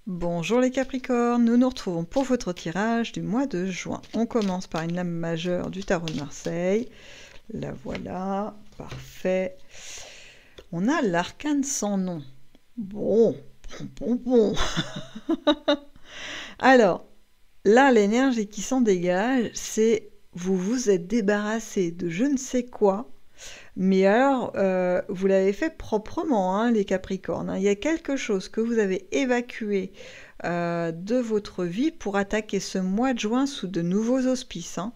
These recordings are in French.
Bonjour les Capricornes, nous nous retrouvons pour votre tirage du mois de juin. On commence par une lame majeure du tarot de Marseille. La voilà, parfait. On a l'arcane sans nom. Bon. Alors, là, l'énergie qui s'en dégage, c'est vous vous êtes débarrassé de je ne sais quoi. Mais alors, vous l'avez fait proprement, hein, les Capricornes. Il y a quelque chose que vous avez évacué de votre vie pour attaquer ce mois de juin sous de nouveaux auspices. Hein.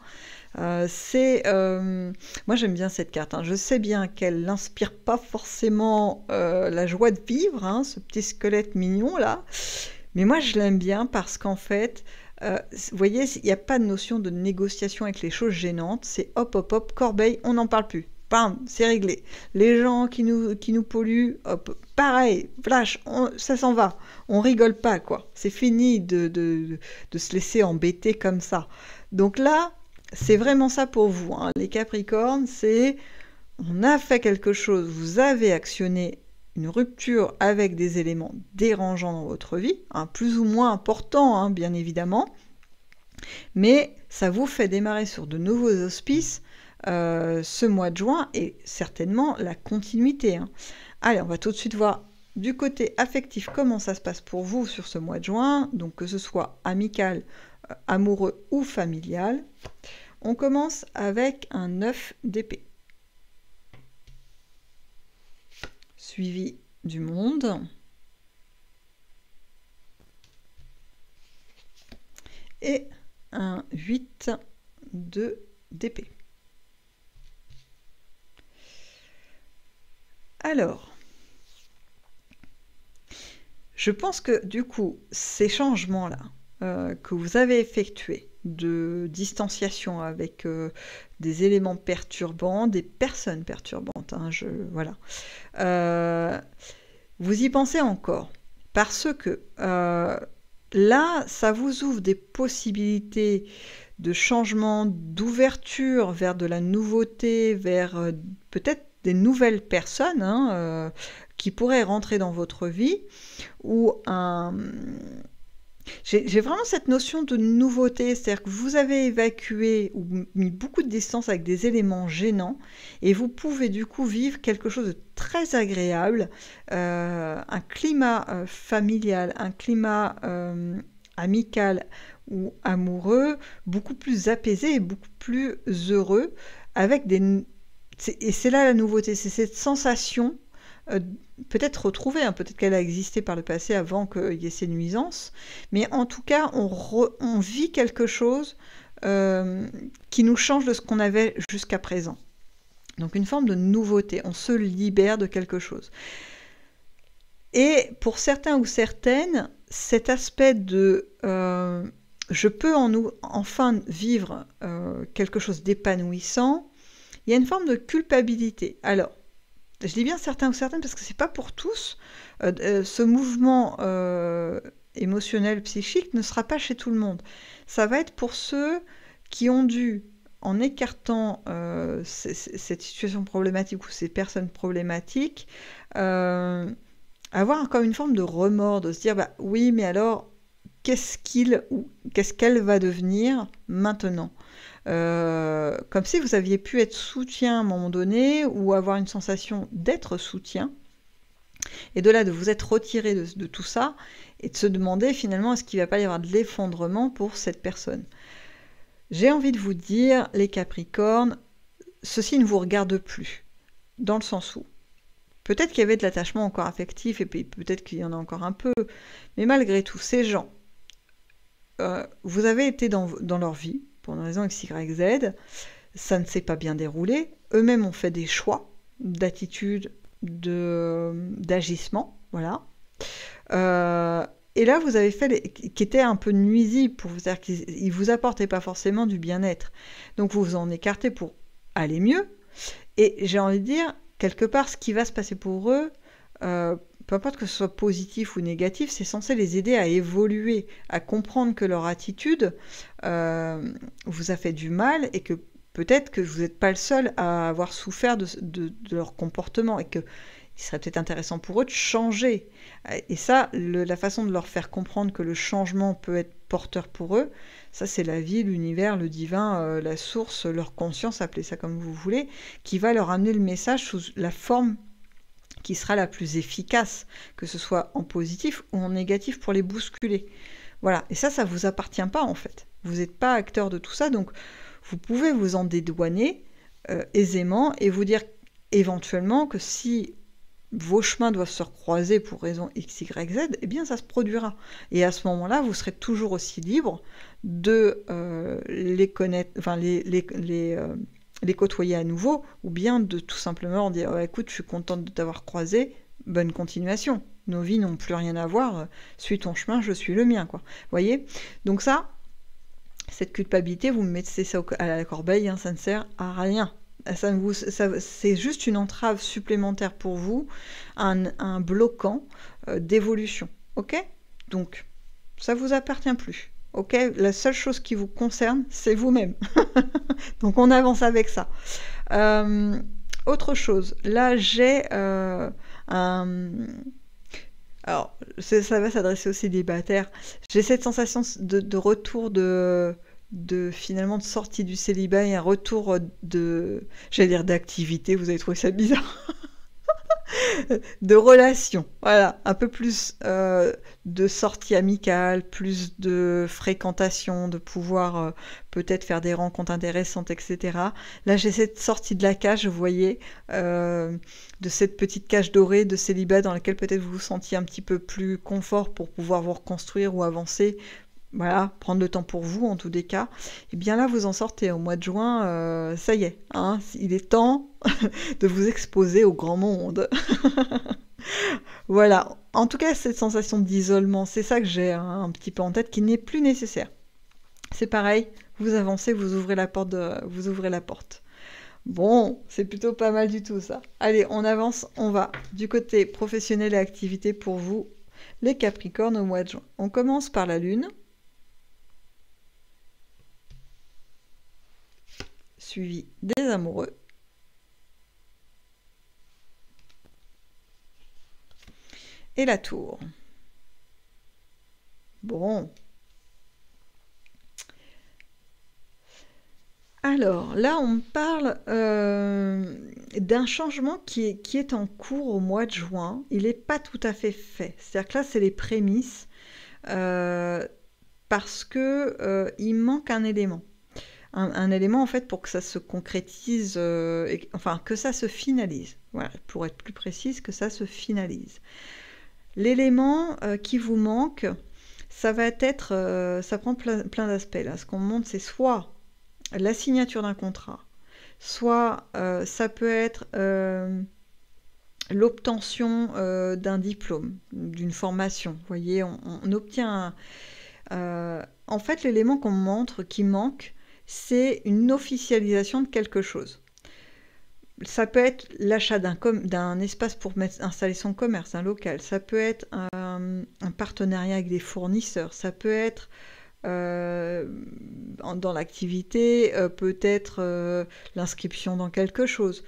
Moi, j'aime bien cette carte. Hein. Je sais bien qu'elle n'inspire pas forcément la joie de vivre, hein, ce petit squelette mignon là. Mais moi, je l'aime bien parce qu'en fait, vous voyez, il n'y a pas de notion de négociation avec les choses gênantes. C'est hop, hop, hop, corbeille, on n'en parle plus. Bam, c'est réglé. Les gens qui nous polluent, hop, pareil, flash, ça s'en va. On rigole pas, quoi. C'est fini de se laisser embêter comme ça. Donc là, c'est vraiment ça pour vous. Hein. Les Capricornes, c'est on a fait quelque chose, vous avez actionné une rupture avec des éléments dérangeants dans votre vie, hein, plus ou moins importants, hein, bien évidemment, mais ça vous fait démarrer sur de nouveaux auspices ce mois de juin et certainement la continuité. Hein. Allez, on va tout de suite voir du côté affectif comment ça se passe pour vous sur ce mois de juin, donc que ce soit amical, amoureux ou familial. On commence avec un 9 d'épée. Suivi du monde. Et un 8 d'épée. Alors, je pense que du coup, ces changements-là que vous avez effectués de distanciation avec des éléments perturbants, des personnes perturbantes, hein, voilà. Vous y pensez encore parce que là, ça vous ouvre des possibilités de changement, d'ouverture vers de la nouveauté, vers peut-être des nouvelles personnes hein, qui pourraient rentrer dans votre vie, ou j'ai vraiment cette notion de nouveauté, c'est-à-dire que vous avez évacué ou mis beaucoup de distance avec des éléments gênants et vous pouvez du coup vivre quelque chose de très agréable, un climat familial, un climat amical ou amoureux, beaucoup plus apaisé et beaucoup plus heureux, avec et c'est là la nouveauté, c'est cette sensation peut-être retrouvée, hein, peut-être qu'elle a existé par le passé avant qu'il y ait ces nuisances, mais en tout cas, on vit quelque chose qui nous change de ce qu'on avait jusqu'à présent. Donc une forme de nouveauté, on se libère de quelque chose. Et pour certains ou certaines, cet aspect de je peux enfin vivre quelque chose d'épanouissant, il y a une forme de culpabilité. Alors, je dis bien certains ou certaines parce que c'est pas pour tous. Ce mouvement émotionnel, psychique ne sera pas chez tout le monde. Ça va être pour ceux qui ont dû, en écartant cette situation problématique ou ces personnes problématiques, avoir comme une forme de remords, de se dire bah oui, mais alors qu'est-ce qu'elle va devenir maintenant? Comme si vous aviez pu être soutien à un moment donné ou avoir une sensation d'être soutien et de là de vous être retiré de tout ça et de se demander finalement est-ce qu'il ne va pas y avoir de l'effondrement pour cette personne. J'ai envie de vous dire les Capricornes, ceci ne vous regarde plus dans le sens où peut-être qu'il y avait de l'attachement encore affectif et puis peut-être qu'il y en a encore un peu, mais malgré tout ces gens vous avez été dans leur vie pour une raison X, Y, Z, ça ne s'est pas bien déroulé. Eux-mêmes ont fait des choix d'attitude, d'agissement, voilà. Et là, vous avez fait qui étaient un peu nuisibles pour vous, c'est-à-dire qu'ils ne vous apportaient pas forcément du bien-être. Donc vous vous en écartez pour aller mieux. Et j'ai envie de dire, quelque part, ce qui va se passer pour eux, peu importe que ce soit positif ou négatif, c'est censé les aider à évoluer, à comprendre que leur attitude vous a fait du mal et que peut-être que vous n'êtes pas le seul à avoir souffert de leur comportement et que il serait peut-être intéressant pour eux de changer. Et ça, la façon de leur faire comprendre que le changement peut être porteur pour eux, ça c'est la vie, l'univers, le divin, la source, leur conscience, appelez ça comme vous voulez, qui va leur amener le message sous la forme qui sera la plus efficace, que ce soit en positif ou en négatif pour les bousculer. Voilà, et ça vous appartient pas en fait. Vous n'êtes pas acteur de tout ça, donc vous pouvez vous en dédouaner aisément et vous dire éventuellement que si vos chemins doivent se recroiser pour raison X, Y, Z, eh bien ça se produira. Et à ce moment-là, vous serez toujours aussi libre de les connaître, enfin les côtoyer à nouveau, ou bien de tout simplement dire oh, écoute, je suis contente de t'avoir croisé, bonne continuation. Nos vies n'ont plus rien à voir, suis ton chemin, je suis le mien, quoi. Vous voyez? Donc ça, cette culpabilité, vous me mettez ça à la corbeille, hein, ça ne sert à rien. C'est juste une entrave supplémentaire pour vous, un bloquant d'évolution. Ok? Donc, ça vous appartient plus. Ok? La seule chose qui vous concerne, c'est vous-même. Donc, on avance avec ça. Autre chose, là, j'ai alors, ça va s'adresser aux célibataires. J'ai cette sensation de retour finalement de sortie du célibat et un retour j'allais dire d'activité, vous avez trouvé ça bizarre, de relation, voilà, un peu plus de sortie amicale, plus de fréquentation, de pouvoir peut-être faire des rencontres intéressantes, etc. Là, j'ai cette sortie de la cage, vous voyez, de cette petite cage dorée de célibat dans laquelle peut-être vous vous sentiez un petit peu plus confort pour pouvoir vous reconstruire ou avancer. Voilà, prendre le temps pour vous en tous les cas. Et bien là, vous en sortez au mois de juin, ça y est, hein, il est temps de vous exposer au grand monde. Voilà, en tout cas, cette sensation d'isolement, c'est ça que j'ai un petit peu en tête, qui n'est plus nécessaire. C'est pareil, vous avancez, vous ouvrez la porte. Bon, c'est plutôt pas mal du tout ça. Allez, on avance, on va du côté professionnel et activité pour vous, les Capricornes au mois de juin. On commence par la Lune. Suivi des amoureux. Et la Tour. Bon. Alors, là, on parle d'un changement qui est en cours au mois de juin. Il n'est pas tout à fait fait. C'est-à-dire que là, c'est les prémices parce que il manque un élément. Un élément, en fait, pour que ça se concrétise, enfin, que ça se finalise. Voilà, pour être plus précise, que ça se finalise. L'élément qui vous manque, ça va être, ça prend plein d'aspects. Là, ce qu'on montre, c'est soit la signature d'un contrat, soit ça peut être l'obtention d'un diplôme, d'une formation. Vous voyez, on obtient en fait, l'élément qu'on montre qui manque, c'est une officialisation de quelque chose. Ça peut être l'achat d'un espace pour installer son commerce, un local. Ça peut être un partenariat avec des fournisseurs. Ça peut être dans l'activité, peut-être l'inscription dans quelque chose.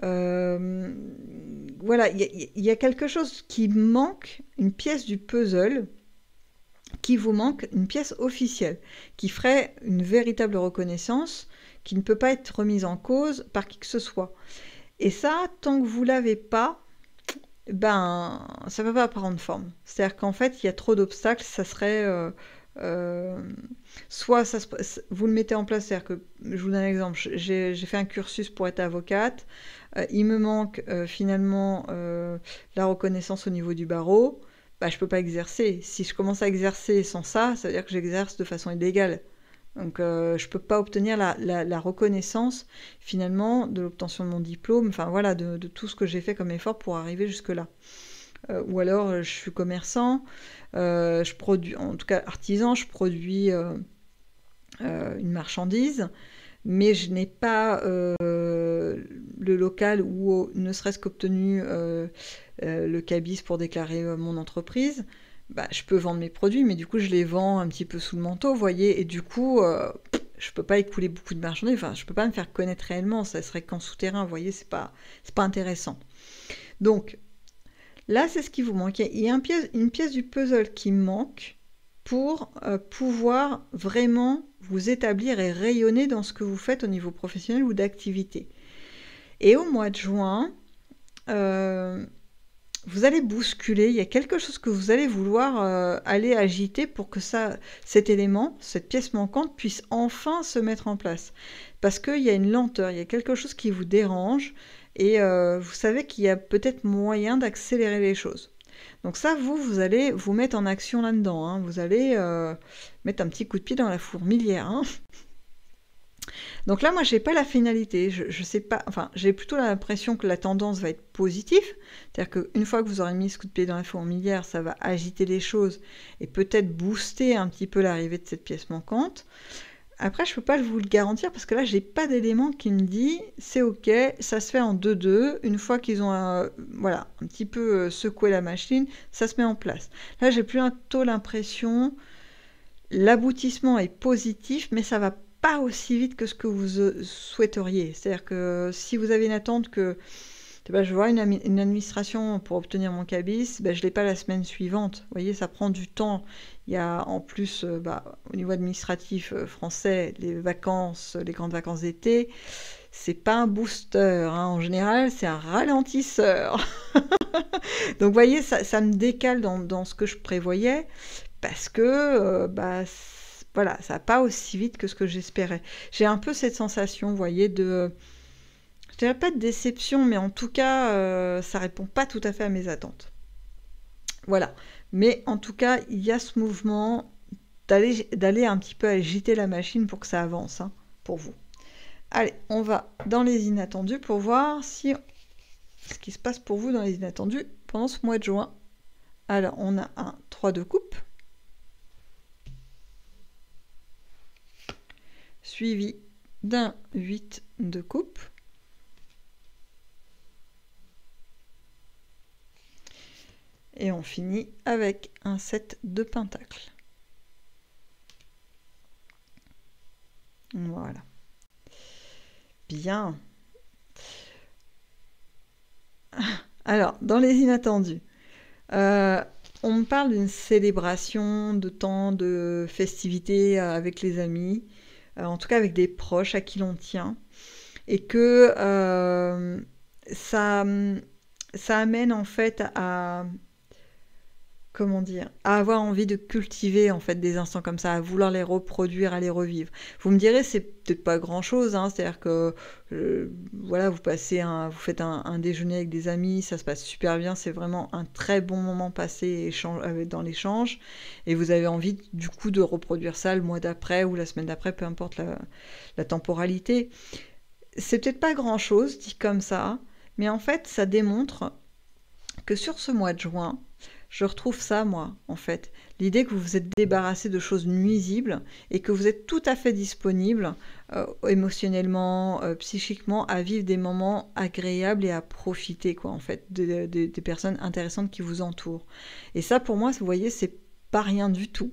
Voilà, il y a quelque chose qui manque, une pièce du puzzle qui vous manque, une pièce officielle, qui ferait une véritable reconnaissance, qui ne peut pas être remise en cause par qui que ce soit. Et ça, tant que vous ne l'avez pas, ben, ça ne peut pas prendre forme. C'est-à-dire qu'en fait, il y a trop d'obstacles, ça serait... soit vous le mettez en place, c'est-à-dire que, je vous donne un exemple, j'ai fait un cursus pour être avocate, il me manque finalement la reconnaissance au niveau du barreau, bah, je ne peux pas exercer. Si je commence à exercer sans ça, ça veut dire que j'exerce de façon illégale. Donc je ne peux pas obtenir la reconnaissance finalement de l'obtention de mon diplôme, enfin voilà, de tout ce que j'ai fait comme effort pour arriver jusque-là. Ou alors je suis commerçant, je produis, en tout cas artisan, je produis une marchandise, mais je n'ai pas le local ou ne serait-ce qu'obtenu le cabis pour déclarer mon entreprise. Bah, je peux vendre mes produits, mais du coup je les vends un petit peu sous le manteau, vous voyez, et du coup je peux pas écouler beaucoup de marchandises, enfin je peux pas me faire connaître réellement, ça serait qu'en souterrain, vous voyez, c'est pas intéressant. Donc Là, c'est ce qui vous manque. Il y a une pièce du puzzle qui manque pour pouvoir vraiment vous établir et rayonner dans ce que vous faites au niveau professionnel ou d'activité. Et au mois de juin, vous allez bousculer, il y a quelque chose que vous allez vouloir aller agiter pour que cet élément, cette pièce manquante puisse enfin se mettre en place. Parce qu'il y a une lenteur, il y a quelque chose qui vous dérange et vous savez qu'il y a peut-être moyen d'accélérer les choses. Donc ça, vous allez vous mettre en action là-dedans, hein. Vous allez mettre un petit coup de pied dans la fourmilière, hein. Donc là, moi, j'ai pas la finalité. Je sais pas. Enfin, j'ai plutôt l'impression que la tendance va être positive. C'est-à-dire qu'une fois que vous aurez mis ce coup de pied dans la fourmilière, ça va agiter les choses et peut-être booster un petit peu l'arrivée de cette pièce manquante. Après, je peux pas vous le garantir parce que là, j'ai pas d'élément qui me dit c'est ok, ça se fait en 2-2. Une fois qu'ils ont voilà, un petit peu secoué la machine, ça se met en place. Là, j'ai plutôt l'impression l'aboutissement est positif, mais ça va pas aussi vite que ce que vous souhaiteriez. C'est-à-dire que si vous avez une attente que je vais voir une administration pour obtenir mon cabis, je ne l'ai pas la semaine suivante. Vous voyez, ça prend du temps. Il y a en plus, au niveau administratif français, les vacances, les grandes vacances d'été, c'est pas un booster, hein. En général, c'est un ralentisseur. Donc, vous voyez, ça me décale dans ce que je prévoyais parce que, voilà, ça va pas aussi vite que ce que j'espérais. J'ai un peu cette sensation, vous voyez, je dirais pas de déception, mais en tout cas, ça répond pas tout à fait à mes attentes. Voilà. Mais en tout cas, il y a ce mouvement d'aller un petit peu agiter la machine pour que ça avance, hein, pour vous. Allez, on va dans les inattendus pour voir ce qui se passe pour vous dans les inattendus pendant ce mois de juin. Alors, on a un 3 de coupe, suivi d'un 8 de coupe, et on finit avec un 7 de pentacle. Voilà. Bien. Alors, dans les inattendus, on me parle d'une célébration de temps de festivités avec les amis, en tout cas avec des proches à qui l'on tient, et que ça amène en fait à avoir envie de cultiver en fait des instants comme ça, à vouloir les reproduire, à les revivre. Vous me direz, c'est peut-être pas grand-chose, hein, c'est-à-dire que voilà, vous faites un déjeuner avec des amis, ça se passe super bien, c'est vraiment un très bon moment passé dans l'échange, et vous avez envie du coup de reproduire ça le mois d'après ou la semaine d'après, peu importe la temporalité. C'est peut-être pas grand-chose dit comme ça, mais en fait, ça démontre que sur ce mois de juin, je retrouve ça, moi, en fait. L'idée que vous vous êtes débarrassé de choses nuisibles et que vous êtes tout à fait disponible émotionnellement, psychiquement, à vivre des moments agréables et à profiter, quoi, en fait, des personnes intéressantes qui vous entourent. Et ça, pour moi, vous voyez, c'est pas rien du tout.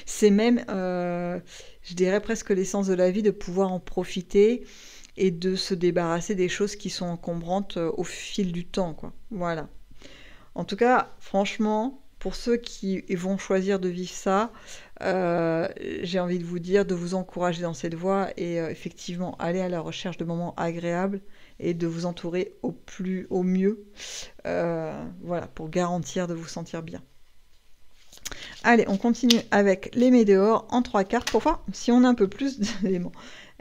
C'est même, je dirais presque l'essence de la vie, de pouvoir en profiter et de se débarrasser des choses qui sont encombrantes au fil du temps, quoi. Voilà. En tout cas, franchement, pour ceux qui vont choisir de vivre ça, j'ai envie de vous dire, de vous encourager dans cette voie et effectivement, aller à la recherche de moments agréables et de vous entourer au mieux, voilà, pour garantir de vous sentir bien. Allez, on continue avec les météores en 3 cartes pour voir si on a un peu plus d'éléments.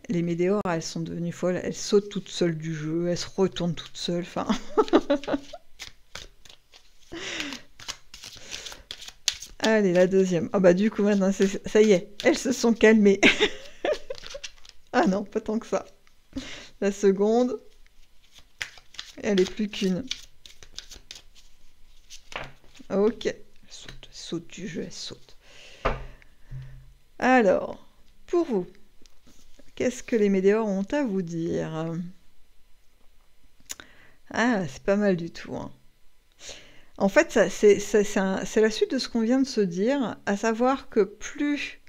Les météores, elles sont devenues folles, elles sautent toutes seules du jeu, elles se retournent toutes seules, enfin... Allez, la deuxième. Ah bah du coup maintenant, ça y est, elles se sont calmées. Ah non, pas tant que ça. La seconde, elle est plus qu'une. Ok, elle saute du jeu, elle saute. Alors, pour vous, qu'est-ce que les météores ont à vous dire? Ah, c'est pas mal du tout, hein. En fait, c'est la suite de ce qu'on vient de se dire, à savoir que plus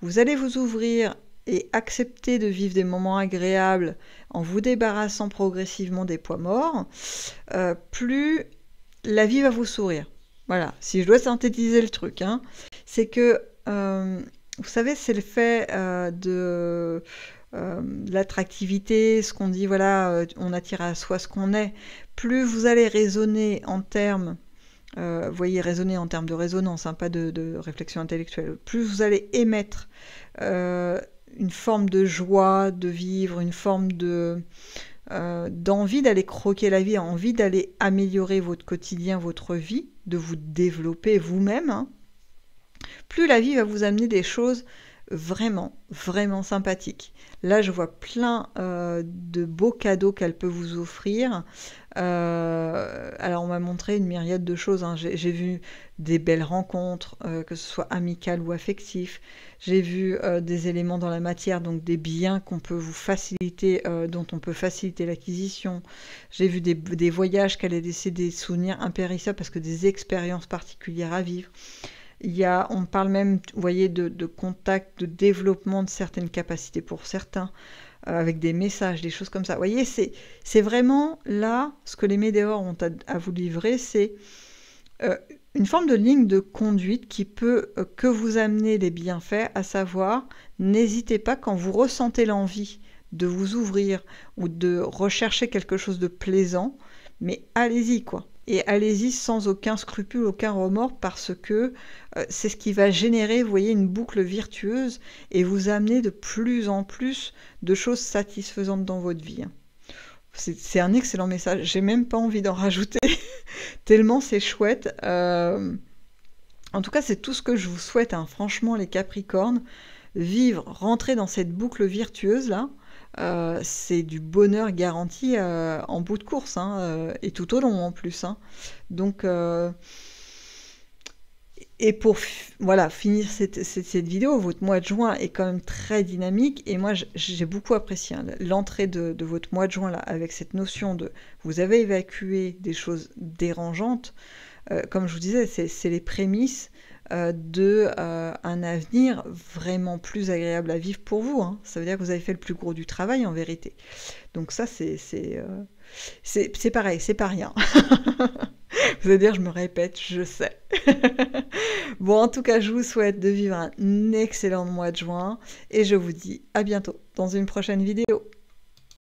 vous allez vous ouvrir et accepter de vivre des moments agréables en vous débarrassant progressivement des poids morts, plus la vie va vous sourire. Voilà, si je dois synthétiser le truc, hein, c'est que, vous savez, c'est le fait de l'attractivité, ce qu'on dit, voilà, on attire à soi ce qu'on est. Plus vous allez raisonner en termes, vous voyez, raisonner en termes de résonance, hein, pas de réflexion intellectuelle, plus vous allez émettre une forme de joie de vivre, une forme d'envie d'aller croquer la vie, envie d'aller améliorer votre quotidien, votre vie, de vous développer vous-même, hein, plus la vie va vous amener des choses vraiment, vraiment sympathiques. Là, je vois plein de beaux cadeaux qu'elle peut vous offrir. Alors, on m'a montré une myriade de choses, hein. J'ai vu des belles rencontres, que ce soit amicales ou affectives. J'ai vu des éléments dans la matière, donc des biens qu'on peut vous faciliter, dont on peut faciliter l'acquisition. J'ai vu des voyages qu'elle a laissé des souvenirs impérissables parce que des expériences particulières à vivre. On parle même, vous voyez, de contact, de développement de certaines capacités pour certains, avec des messages, des choses comme ça. Vous voyez, c'est vraiment là, ce que les médiors ont à vous livrer, c'est une forme de ligne de conduite qui peut que vous amener des bienfaits, à savoir, n'hésitez pas quand vous ressentez l'envie de vous ouvrir ou de rechercher quelque chose de plaisant, mais allez-y, quoi. Et allez-y sans aucun scrupule, aucun remords, parce que c'est ce qui va générer, vous voyez, une boucle virtueuse et vous amener de plus en plus de choses satisfaisantes dans votre vie. C'est un excellent message, j'ai même pas envie d'en rajouter, tellement c'est chouette. En tout cas, c'est tout ce que je vous souhaite, hein. Franchement, les Capricornes, vivre, rentrer dans cette boucle virtueuse-là, c'est du bonheur garanti en bout de course, hein, et tout au long en plus, hein. Donc, et pour voilà, finir cette vidéo, votre mois de juin est quand même très dynamique, et moi j'ai beaucoup apprécié, hein, l'entrée de votre mois de juin là, avec cette notion de vous avez évacué des choses dérangeantes. Comme je vous disais, c'est les prémices un avenir vraiment plus agréable à vivre pour vous, hein. Ça veut dire que vous avez fait le plus gros du travail en vérité. Donc ça, c'est pareil, c'est pas rien. Vous allez dire, je me répète, je sais. Bon, en tout cas, je vous souhaite de vivre un excellent mois de juin et je vous dis à bientôt dans une prochaine vidéo.